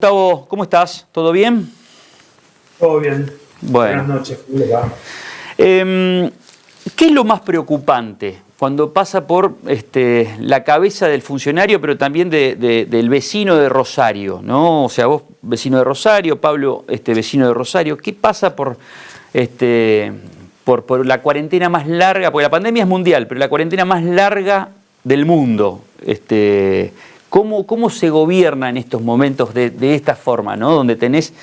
Gustavo, ¿cómo estás? ¿Todo bien? Todo bien. Bueno. Buenas noches, ¿cómo les va? ¿Qué es lo más preocupante cuando pasa por la cabeza del funcionario, pero también del vecino de Rosario, ¿no? O sea, vos vecino de Rosario, Pablo vecino de Rosario. ¿Qué pasa por la cuarentena más larga? Porque la pandemia es mundial, pero la cuarentena más larga del mundo. ¿Cómo se gobierna en estos momentos de esta forma, ¿no? Donde tenés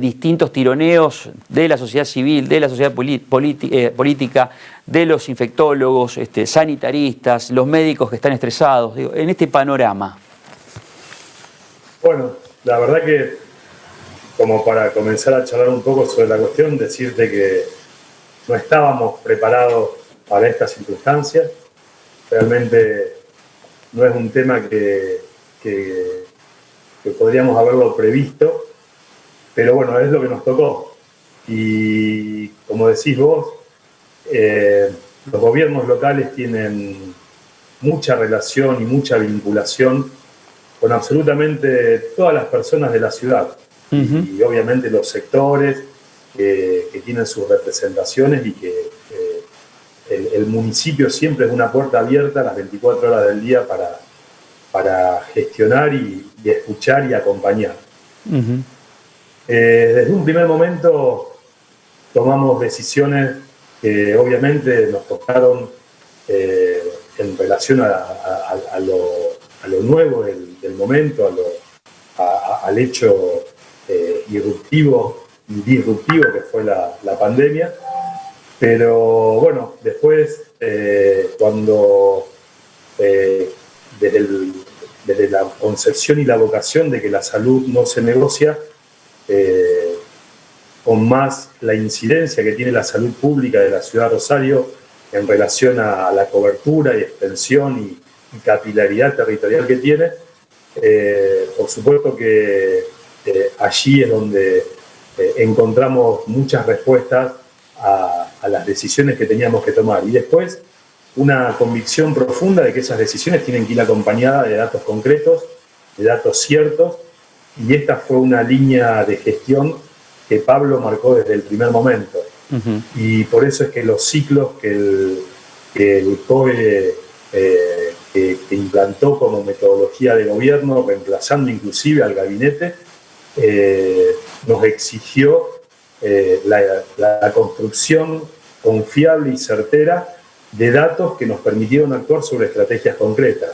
distintos tironeos de la sociedad civil, de la sociedad política, de los infectólogos, sanitaristas, los médicos que están estresados, digo, en este panorama? Bueno, la verdad que, como para comenzar a charlar un poco sobre la cuestión, decirte que no estábamos preparados para estas circunstancias. Realmente no es un tema que podríamos haberlo previsto, pero bueno, es lo que nos tocó. Y como decís vos, los gobiernos locales tienen mucha relación y mucha vinculación con absolutamente todas las personas de la ciudad. Y obviamente los sectores que tienen sus representaciones y que el municipio siempre es una puerta abierta las 24 horas del día para gestionar y escuchar y acompañar. Desde un primer momento tomamos decisiones que obviamente nos tocaron en relación a lo nuevo del momento, al hecho irruptivo y disruptivo que fue la pandemia. Pero bueno, después, cuando desde la concepción y la vocación de que la salud no se negocia, con más la incidencia que tiene la salud pública de la ciudad de Rosario en relación a la cobertura y extensión y capilaridad territorial que tiene, por supuesto que allí es donde encontramos muchas respuestas a las decisiones que teníamos que tomar. Y después, una convicción profunda de que esas decisiones tienen que ir acompañadas de datos concretos, de datos ciertos, y esta fue una línea de gestión que Pablo marcó desde el primer momento. Y por eso es que los ciclos que el COE que implantó como metodología de gobierno, reemplazando inclusive al gabinete, nos exigió la construcción confiable y certera de datos que nos permitieron actuar sobre estrategias concretas.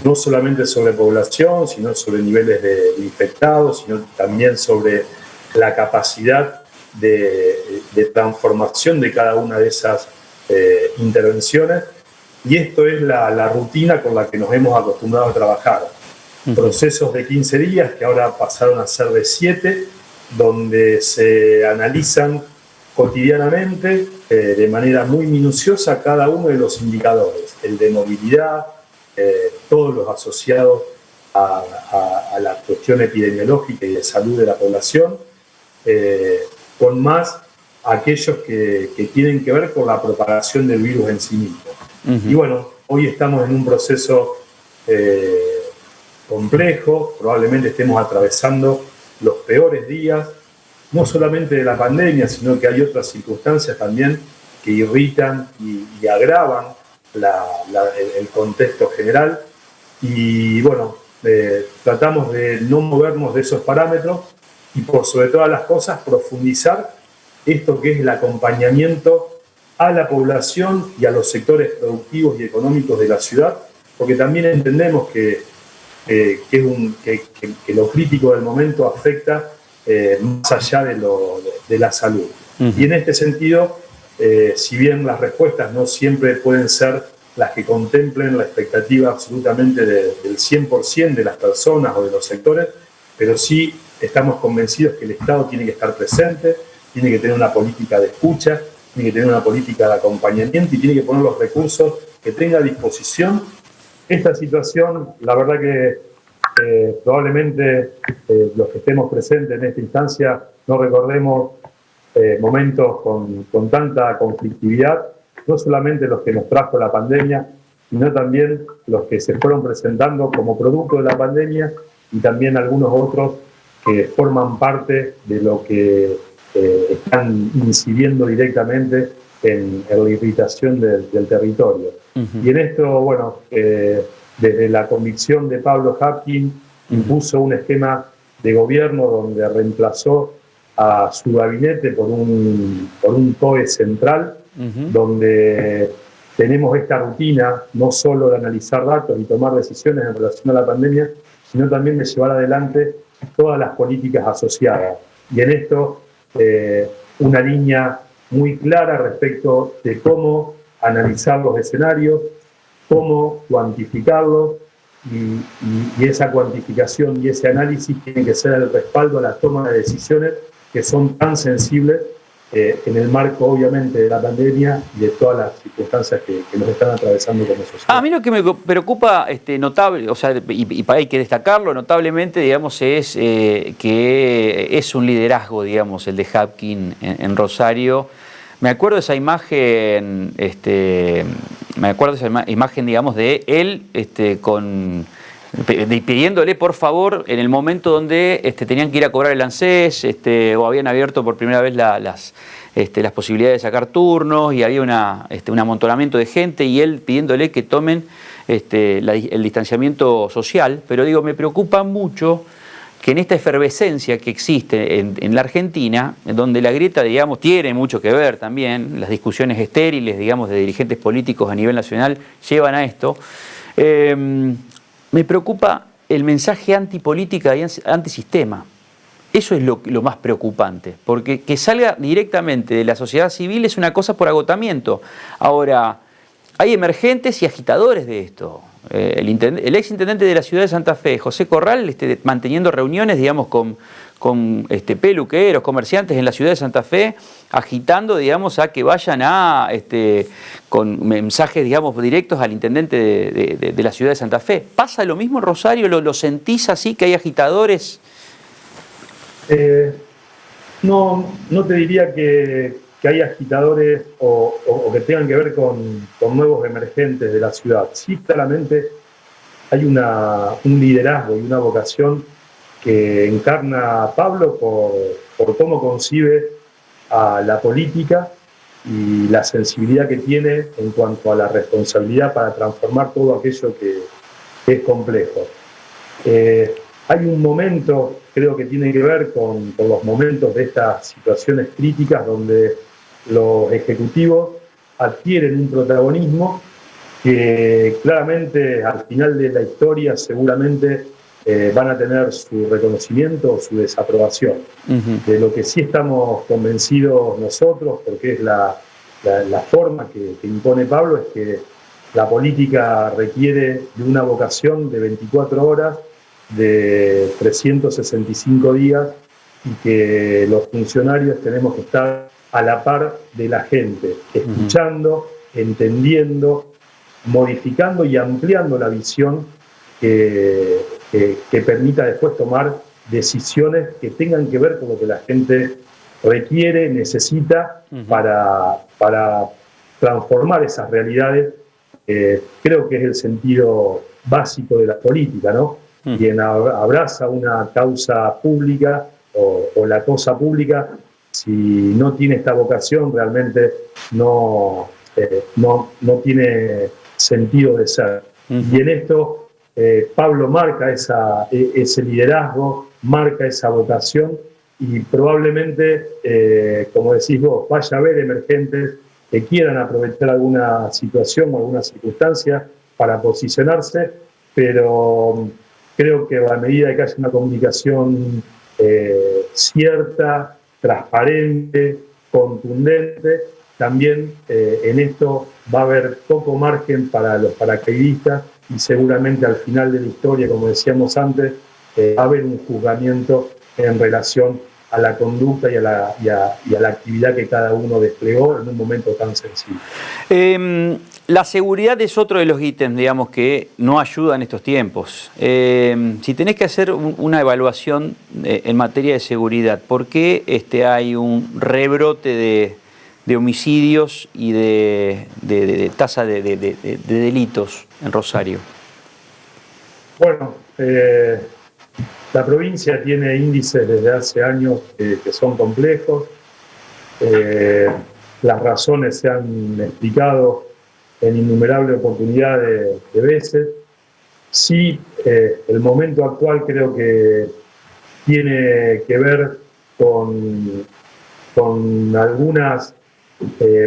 No solamente sobre población, sino sobre niveles de infectados, sino también sobre la capacidad de transformación de cada una de esas intervenciones. Y esto es la rutina con la que nos hemos acostumbrado a trabajar. Procesos de 15 días que ahora pasaron a ser de 7, donde se analizan cotidianamente, de manera muy minuciosa, cada uno de los indicadores, el de movilidad, todos los asociados a la cuestión epidemiológica y de salud de la población, con más aquellos que tienen que ver con la propagación del virus en sí mismo. Y bueno, hoy estamos en un proceso complejo, probablemente estemos atravesando los peores días, no solamente de la pandemia, sino que hay otras circunstancias también que irritan y agravan el contexto general. Y bueno, tratamos de no movernos de esos parámetros y por sobre todas las cosas profundizar esto que es el acompañamiento a la población y a los sectores productivos y económicos de la ciudad, porque también entendemos que lo crítico del momento afecta más allá de la salud. Y en este sentido, si bien las respuestas no siempre pueden ser las que contemplen la expectativa absolutamente del 100% de las personas o de los sectores, pero sí estamos convencidos que el Estado tiene que estar presente, tiene que tener una política de escucha, tiene que tener una política de acompañamiento y tiene que poner los recursos que tenga a disposición. Esta situación, la verdad que probablemente los que estemos presentes en esta instancia no recordemos momentos con tanta conflictividad, no solamente los que nos trajo la pandemia, sino también los que se fueron presentando como producto de la pandemia y también algunos otros que forman parte de lo que están incidiendo directamente en la irritación del territorio. Y en esto, bueno, desde la convicción de Pablo Habkin, impuso un esquema de gobierno donde reemplazó a su gabinete por un COE central, donde tenemos esta rutina no solo de analizar datos y tomar decisiones en relación a la pandemia, sino también de llevar adelante todas las políticas asociadas. Y en esto, una línea muy clara respecto de cómo analizar los escenarios, cómo cuantificarlos, y esa cuantificación y ese análisis tiene que ser el respaldo a la toma de decisiones que son tan sensibles en el marco, obviamente, de la pandemia y de todas las circunstancias que nos están atravesando como sociedad. A mí lo que me preocupa notable, o sea, y hay que destacarlo notablemente, digamos, es que es un liderazgo, digamos, el de Habkin en Rosario. Me acuerdo de esa imagen, digamos, de él pidiéndole por favor en el momento donde tenían que ir a cobrar el ANSES, o habían abierto por primera vez las posibilidades de sacar turnos y había un amontonamiento de gente y él pidiéndole que tomen el distanciamiento social. Pero digo, me preocupa mucho que en esta efervescencia que existe en la Argentina, donde la grieta, digamos, tiene mucho que ver también, las discusiones estériles, digamos, de dirigentes políticos a nivel nacional llevan a esto, me preocupa el mensaje antipolítica y antisistema. Eso es lo más preocupante, porque que salga directamente de la sociedad civil es una cosa por agotamiento. Ahora, hay emergentes y agitadores de esto. El exintendente de la ciudad de Santa Fe, José Corral, manteniendo reuniones, digamos, con peluqueros, comerciantes en la ciudad de Santa Fe, agitando, digamos, a que vayan con mensajes, digamos, directos al intendente de la ciudad de Santa Fe. ¿Pasa lo mismo en Rosario? ¿Lo sentís así, que hay agitadores? No te diría que hay agitadores o que tengan que ver con nuevos emergentes de la ciudad. Sí, claramente hay un liderazgo y una vocación que encarna Pablo por cómo concibe a la política y la sensibilidad que tiene en cuanto a la responsabilidad para transformar todo aquello que es complejo. Hay un momento, creo que tiene que ver con los momentos de estas situaciones críticas donde los ejecutivos adquieren un protagonismo que claramente al final de la historia seguramente van a tener su reconocimiento o su desaprobación. De lo que sí estamos convencidos nosotros, porque es la forma que impone Pablo, es que la política requiere de una vocación de 24 horas, de 365 días, y que los funcionarios tenemos que estar a la par de la gente, escuchando, entendiendo, modificando y ampliando la visión que permita después tomar decisiones que tengan que ver con lo que la gente requiere, necesita para transformar esas realidades. Creo que es el sentido básico de la política, ¿no? Quien abraza una causa pública o la cosa pública, si no tiene esta vocación, realmente no tiene sentido de ser. Y en esto Pablo marca ese liderazgo, marca esa vocación, y probablemente, como decís vos, vaya a haber emergentes que quieran aprovechar alguna situación o alguna circunstancia para posicionarse, pero creo que a medida que haya una comunicación cierta, transparente, contundente, también en esto va a haber poco margen para los paracaidistas, y seguramente al final de la historia, como decíamos antes, va a haber un juzgamiento en relación a la conducta y a la actividad que cada uno desplegó en un momento tan sensible. La seguridad es otro de los ítems, digamos, que no ayuda en estos tiempos. Si tenés que hacer una evaluación en materia de seguridad, ¿por qué hay un rebrote de homicidios y de tasa de delitos en Rosario? Bueno, La provincia tiene índices desde hace años que son complejos. Las razones se han explicado en innumerables oportunidades de veces. Sí, el momento actual creo que tiene que ver con algunas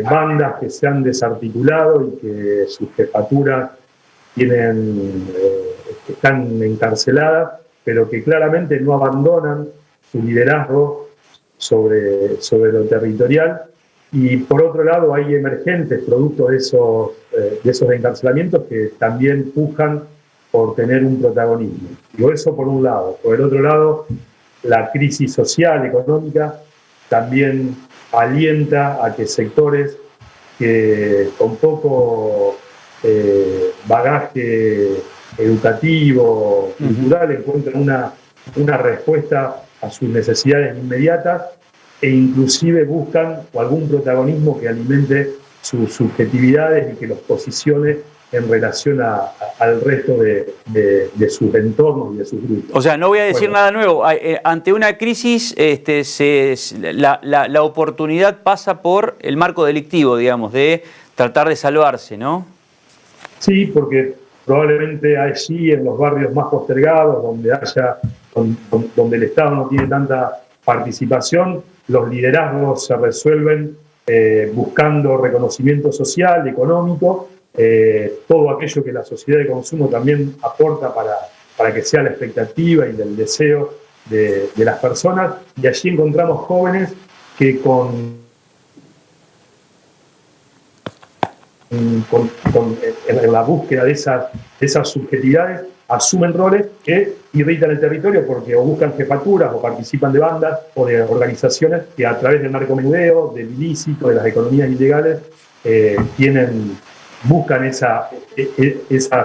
bandas que se han desarticulado y que sus jefaturas están encarceladas, pero que claramente no abandonan su liderazgo sobre lo territorial. Y por otro lado hay emergentes producto de esos encarcelamientos que también pujan por tener un protagonismo. Digo eso por un lado. Por el otro lado, la crisis social, económica, también alienta a que sectores que con poco bagaje educativo, cultural, encuentren una respuesta a sus necesidades inmediatas e inclusive buscan algún protagonismo que alimente sus subjetividades y que los posicione en relación al resto de sus entornos y de sus grupos. O sea, no voy a decir nada nuevo. Ante una crisis, la oportunidad pasa por el marco delictivo, digamos, de tratar de salvarse, ¿no? Sí, porque probablemente allí, en los barrios más postergados, donde el Estado no tiene tanta participación, los liderazgos se resuelven buscando reconocimiento social, económico, todo aquello que la sociedad de consumo también aporta para que sea la expectativa y el deseo de las personas. Y allí encontramos jóvenes que en la búsqueda de esas subjetividades asumen roles que irritan el territorio porque o buscan jefaturas o participan de bandas o de organizaciones que a través del narcomenudeo, del ilícito, de las economías ilegales, buscan esa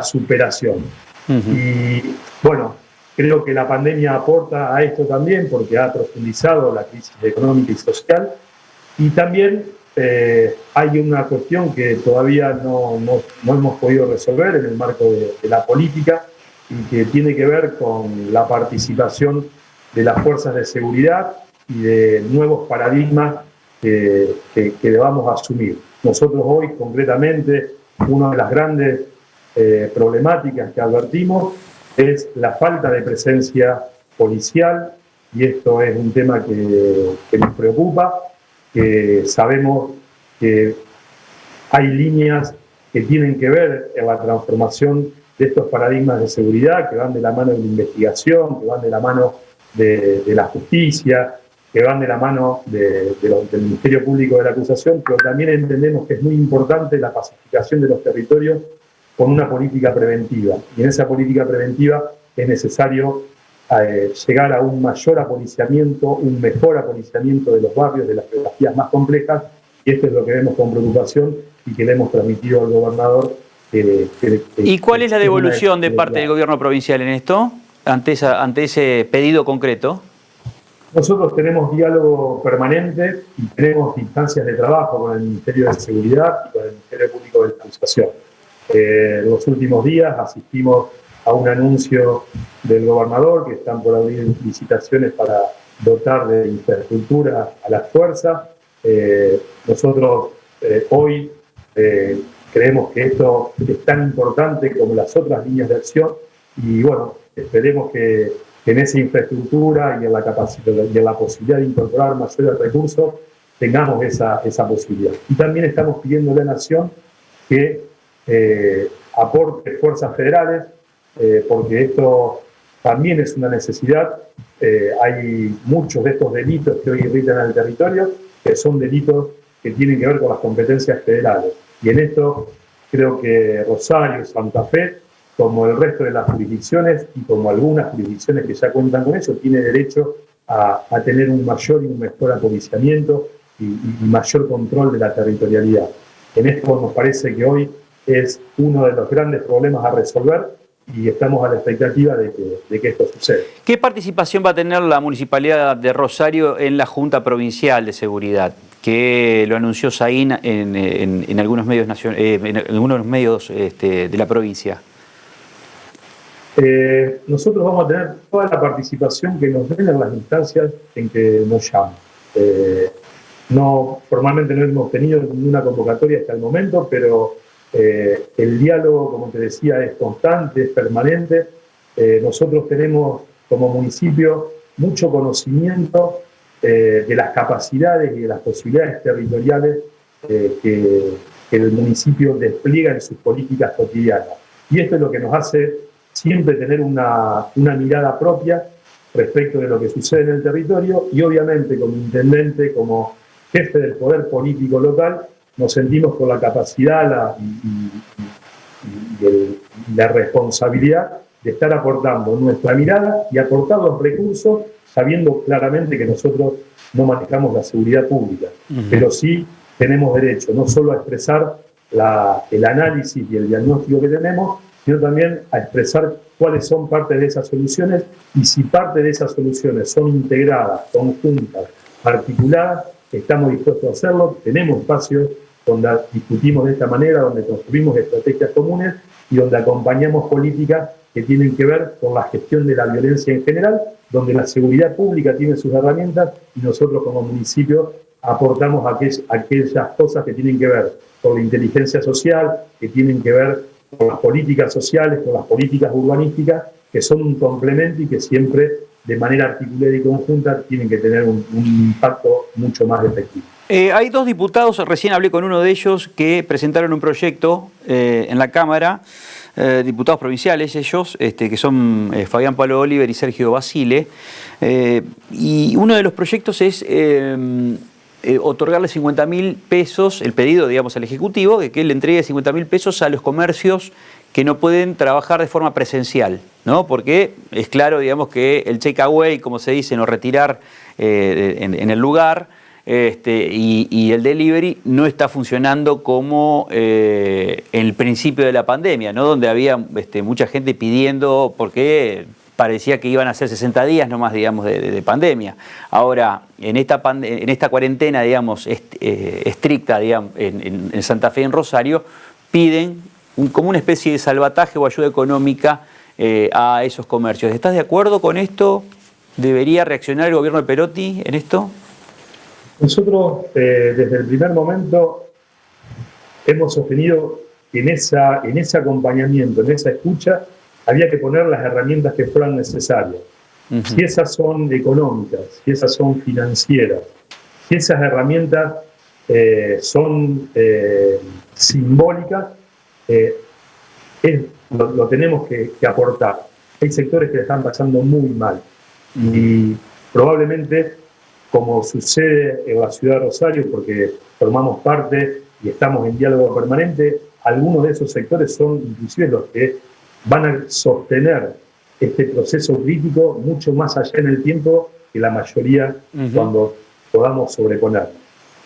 superación. Y bueno, creo que la pandemia aporta a esto también porque ha profundizado la crisis económica y social, y también hay una cuestión que todavía no hemos podido resolver en el marco de la política y que tiene que ver con la participación de las fuerzas de seguridad y de nuevos paradigmas que debamos asumir. Nosotros hoy, concretamente, una de las grandes problemáticas que advertimos es la falta de presencia policial, y esto es un tema que nos preocupa, que sabemos que hay líneas que tienen que ver en la transformación de estos paradigmas de seguridad, que van de la mano de la investigación, que van de la mano de la justicia, que van de la mano del Ministerio Público de la Acusación, pero también entendemos que es muy importante la pacificación de los territorios con una política preventiva. Y en esa política preventiva es necesario llegar a un mayor apoliciamiento, un mejor apoliciamiento de los barrios, de las geografías más complejas, y esto es lo que vemos con preocupación y que le hemos transmitido al gobernador. ¿Y cuál es la devolución de parte del gobierno provincial en esto, ante ese pedido concreto? Nosotros tenemos diálogo permanente y tenemos instancias de trabajo con el Ministerio de Seguridad y con el Ministerio Público de la Acusación. Los últimos días asistimos a un anuncio del gobernador que están por abrir licitaciones para dotar de infraestructura a las fuerzas. Nosotros hoy creemos que esto es tan importante como las otras líneas de acción y bueno, esperemos que en esa infraestructura y en la capacidad y en la posibilidad de incorporar mayores recursos tengamos esa posibilidad. Y también estamos pidiendo a la Nación que aporte fuerzas federales, porque esto también es una necesidad. Hay muchos de estos delitos que hoy irritan al territorio, que son delitos que tienen que ver con las competencias federales. Y en esto creo que Rosario, Santa Fe, como el resto de las jurisdicciones y como algunas jurisdicciones que ya cuentan con eso, tiene derecho a tener un mayor y un mejor apoliciamiento y mayor control de la territorialidad. En esto nos parece que hoy es uno de los grandes problemas a resolver y estamos a la expectativa de que esto suceda. ¿Qué participación va a tener la Municipalidad de Rosario en la Junta Provincial de Seguridad? Que lo anunció Saín en algunos medios, en algunos medios de la provincia. Nosotros vamos a tener toda la participación que nos den en las instancias en que nos llaman. Formalmente no hemos tenido ninguna convocatoria hasta el momento, pero el diálogo, como te decía, es constante, es permanente. Nosotros tenemos como municipio mucho conocimiento de las capacidades y de las posibilidades territoriales que el municipio despliega en sus políticas cotidianas. Y esto es lo que nos hace siempre tener una mirada propia respecto de lo que sucede en el territorio, y obviamente como intendente, como jefe del poder político local, nos sentimos con la capacidad y la responsabilidad de estar aportando nuestra mirada y aportar los recursos, sabiendo claramente que nosotros no manejamos la seguridad pública, pero sí tenemos derecho no solo a expresar el análisis y el diagnóstico que tenemos, sino también a expresar cuáles son parte de esas soluciones, y si parte de esas soluciones son integradas, conjuntas, articuladas, estamos dispuestos a hacerlo. Tenemos espacios donde discutimos de esta manera, donde construimos estrategias comunes y donde acompañamos políticas que tienen que ver con la gestión de la violencia en general, donde la seguridad pública tiene sus herramientas y nosotros como municipio aportamos aquellas cosas que tienen que ver con la inteligencia social, que tienen que ver con las políticas sociales, con las políticas urbanísticas, que son un complemento y que siempre de manera articulada y conjunta tienen que tener un impacto mucho más efectivo. Hay dos diputados, recién hablé con uno de ellos, que presentaron un proyecto en la Cámara, diputados provinciales ellos, que son Fabián Palo Oliver y Sergio Basile, y uno de los proyectos es otorgarle 50.000 pesos, el pedido, digamos, al Ejecutivo, de que él le entregue 50.000 pesos a los comercios que no pueden trabajar de forma presencial, ¿no? Porque es claro, digamos, que el take away, como se dice, no retirar en el lugar, y el delivery no está funcionando como en el principio de la pandemia, ¿no? Donde había mucha gente pidiendo, porque parecía que iban a ser 60 días nomás, digamos, de pandemia. Ahora, en esta cuarentena, digamos, estricta, digamos, en Santa Fe y en Rosario, piden como una especie de salvataje o ayuda económica a esos comercios. ¿Estás de acuerdo con esto? ¿Debería reaccionar el gobierno de Perotti en esto? Nosotros, desde el primer momento, hemos sostenido que en ese acompañamiento, en esa escucha, había que poner las herramientas que fueran necesarias. Si esas son económicas, si esas son financieras, si esas herramientas son simbólicas, lo tenemos que aportar. Hay sectores que le están pasando muy mal y probablemente, como sucede en la ciudad de Rosario, porque formamos parte y estamos en diálogo permanente, algunos de esos sectores son inclusive los que van a sostener este proceso crítico mucho más allá en el tiempo que la mayoría cuando podamos sobreponernos.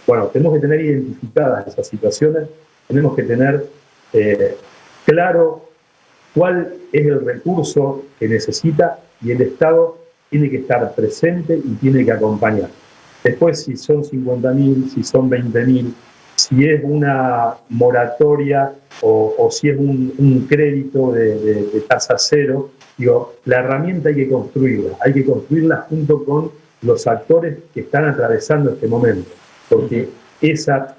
Bueno, tenemos que tener identificadas esas situaciones, tenemos que tener claro cuál es el recurso que necesita, y el Estado tiene que estar presente y tiene que acompañar. Después, si son 50.000, si son 20.000, si es una moratoria o si es un crédito de tasa cero, digo, la herramienta hay que construirla junto con los actores que están atravesando este momento, porque esa,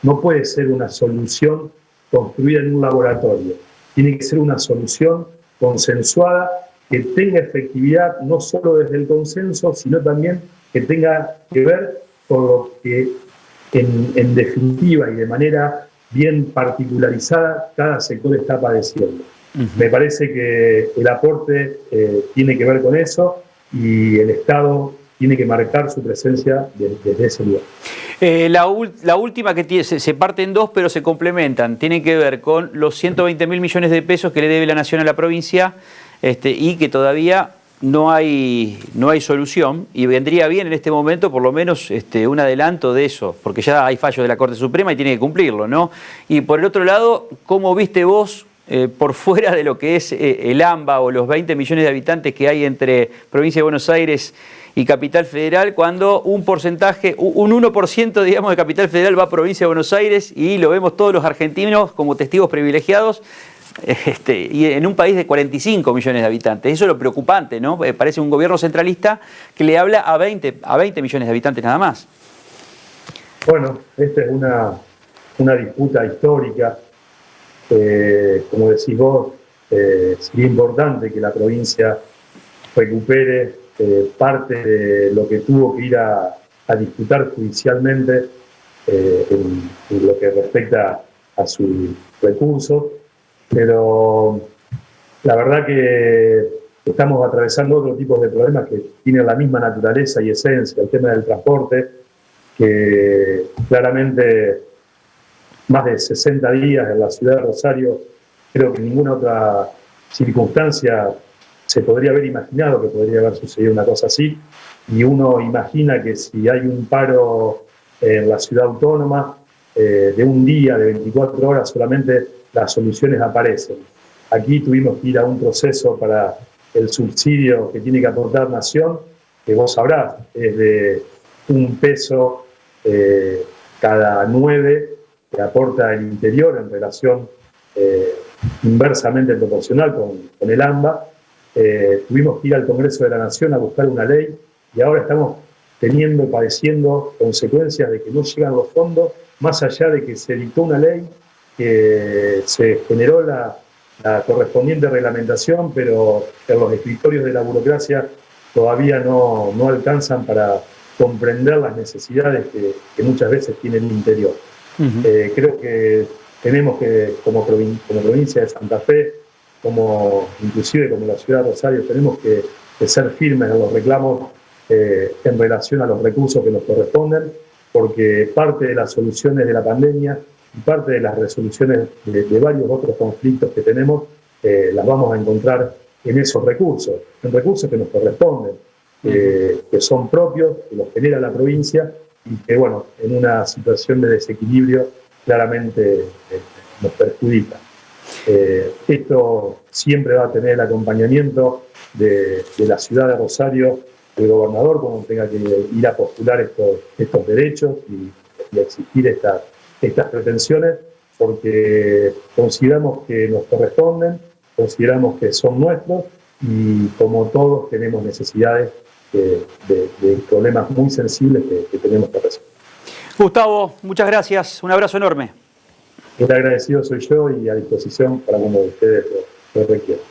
no puede ser una solución construida en un laboratorio, tiene que ser una solución consensuada que tenga efectividad no solo desde el consenso, sino también que tenga que ver con lo que en definitiva y de manera bien particularizada cada sector está padeciendo. Me parece que el aporte tiene que ver con eso, y el Estado tiene que marcar su presencia desde ese lugar. La última que se parte en dos, pero se complementan, tiene que ver con los 120.000 millones de pesos que le debe la Nación a la provincia, y que todavía no hay solución, y vendría bien en este momento por lo menos un adelanto de eso, porque ya hay fallo de la Corte Suprema y tiene que cumplirlo, ¿no? Y por el otro lado, ¿cómo viste vos, por fuera de lo que es el AMBA o los 20 millones de habitantes que hay entre Provincia de Buenos Aires y Capital Federal, cuando un porcentaje, un 1%, digamos, de Capital Federal va a Provincia de Buenos Aires, y lo vemos todos los argentinos como testigos privilegiados, y en un país de 45 millones de habitantes. Eso es lo preocupante, ¿no? Parece un gobierno centralista que le habla a 20 millones de habitantes nada más. Bueno, esta es una disputa histórica. Como decís vos, sería importante que la provincia recupere parte de lo que tuvo que ir a disputar judicialmente en lo que respecta a sus recursos, pero la verdad que estamos atravesando otro tipo de problemas que tienen la misma naturaleza y esencia, el tema del transporte, que claramente más de 60 días en la ciudad de Rosario, creo que en ninguna otra circunstancia se podría haber imaginado que podría haber sucedido una cosa así, y uno imagina que si hay un paro en la ciudad autónoma de un día, de 24 horas solamente, las soluciones aparecen. Aquí tuvimos que ir a un proceso para el subsidio que tiene que aportar Nación, que vos sabrás, es de $1 cada 9 que aporta el interior en relación inversamente proporcional con el AMBA. Tuvimos que ir al Congreso de la Nación a buscar una ley y ahora estamos padeciendo consecuencias de que no llegan los fondos, más allá de que se dictó una ley, que se generó la correspondiente reglamentación, pero en los escritorios de la burocracia todavía no alcanzan para comprender las necesidades que muchas veces tiene el interior. Creo que tenemos que, como provincia de Santa Fe, inclusive como la ciudad de Rosario, tenemos que ser firmes en los reclamos en relación a los recursos que nos corresponden, porque parte de las soluciones de la pandemia y parte de las resoluciones de varios otros conflictos que tenemos las vamos a encontrar en esos recursos, en recursos que nos corresponden, que son propios, que los genera la provincia y que, bueno, en una situación de desequilibrio claramente nos perjudica. Esto siempre va a tener el acompañamiento de la ciudad de Rosario, del gobernador, cuando tenga que ir a postular estos derechos y exigir estas pretensiones, porque consideramos que nos corresponden, consideramos que son nuestros y como todos tenemos necesidades de problemas muy sensibles que tenemos que resolver. Gustavo, muchas gracias. Un abrazo enorme. El agradecido soy yo y a disposición para cuando ustedes lo requieran.